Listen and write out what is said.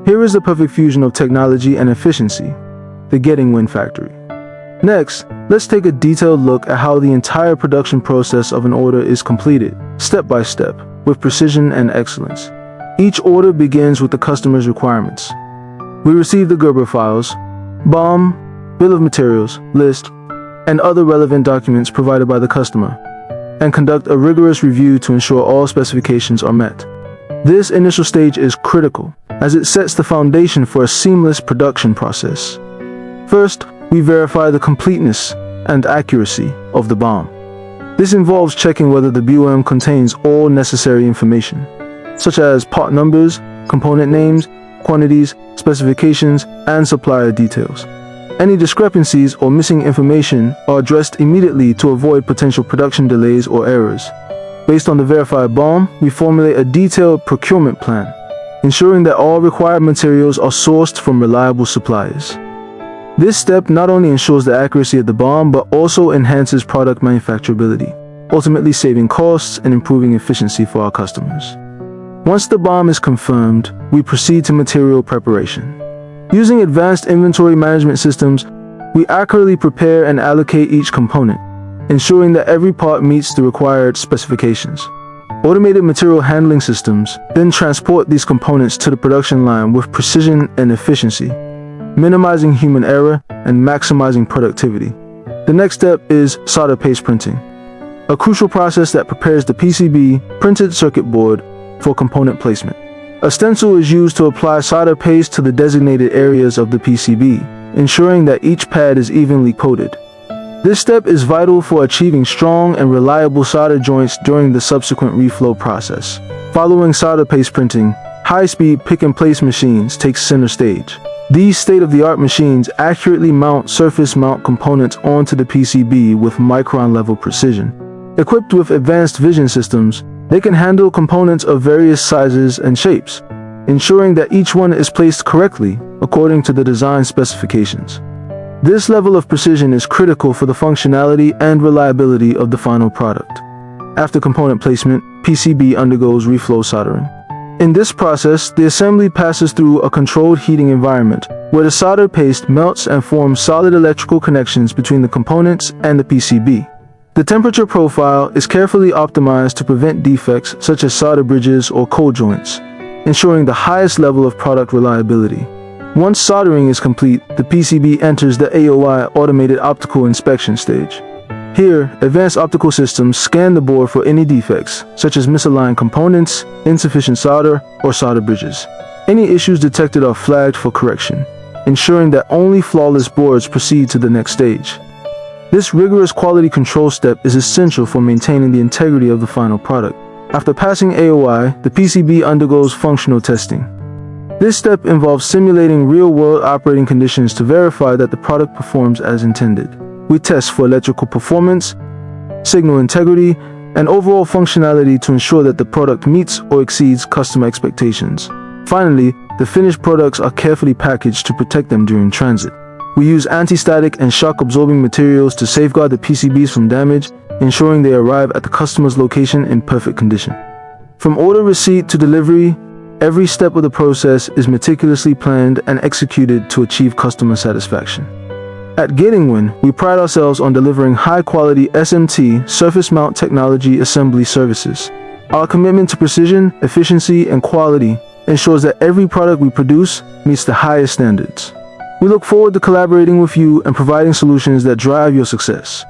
Here is the perfect fusion of technology and efficiency, the Gettingwin factory. Next, let's take a detailed look at how the entire production process of an order is completed, step by step, with precision and excellence. Each order begins with the customer's requirements. We receive the Gerber files, BOM, bill of materials, list, and other relevant documents provided by the customer, and conduct a rigorous review to ensure all specifications are met. This initial stage is critical, as it sets the foundation for a seamless production process. First, we verify the completeness and accuracy of the BOM. This involves checking whether the BOM contains all necessary information, such as part numbers, component names, quantities, specifications, and supplier details. Any discrepancies or missing information are addressed immediately to avoid potential production delays or errors. Based on the verified BOM, we formulate a detailed procurement plan, ensuring that all required materials are sourced from reliable suppliers. This step not only ensures the accuracy of the BOM, but also enhances product manufacturability, ultimately saving costs and improving efficiency for our customers. Once the BOM is confirmed, we proceed to material preparation. Using advanced inventory management systems, we accurately prepare and allocate each component, ensuring that every part meets the required specifications. Automated material handling systems then transport these components to the production line with precision and efficiency, minimizing human error and maximizing productivity. The next step is solder paste printing, a crucial process that prepares the PCB printed circuit board for component placement. A stencil is used to apply solder paste to the designated areas of the PCB, ensuring that each pad is evenly coated. This step is vital for achieving strong and reliable solder joints during the subsequent reflow process. Following solder paste printing, high-speed pick-and-place machines take center stage. These state-of-the-art machines accurately mount surface mount components onto the PCB with micron-level precision. Equipped with advanced vision systems, they can handle components of various sizes and shapes, ensuring that each one is placed correctly according to the design specifications. This level of precision is critical for the functionality and reliability of the final product. After component placement, PCB undergoes reflow soldering. In this process, the assembly passes through a controlled heating environment, where the solder paste melts and forms solid electrical connections between the components and the PCB. The temperature profile is carefully optimized to prevent defects such as solder bridges or cold joints, ensuring the highest level of product reliability. Once soldering is complete, the PCB enters the AOI automated optical inspection stage. Here, advanced optical systems scan the board for any defects, such as misaligned components, insufficient solder, or solder bridges. Any issues detected are flagged for correction, ensuring that only flawless boards proceed to the next stage. This rigorous quality control step is essential for maintaining the integrity of the final product. After passing AOI, the PCB undergoes functional testing. This step involves simulating real-world operating conditions to verify that the product performs as intended. We test for electrical performance, signal integrity, and overall functionality to ensure that the product meets or exceeds customer expectations. Finally, the finished products are carefully packaged to protect them during transit. We use anti-static and shock-absorbing materials to safeguard the PCBs from damage, ensuring they arrive at the customer's location in perfect condition. From order receipt to delivery, every step of the process is meticulously planned and executed to achieve customer satisfaction. At Gettingwin, we pride ourselves on delivering high-quality SMT surface mount technology assembly services. Our commitment to precision, efficiency, and quality ensures that every product we produce meets the highest standards. We look forward to collaborating with you and providing solutions that drive your success.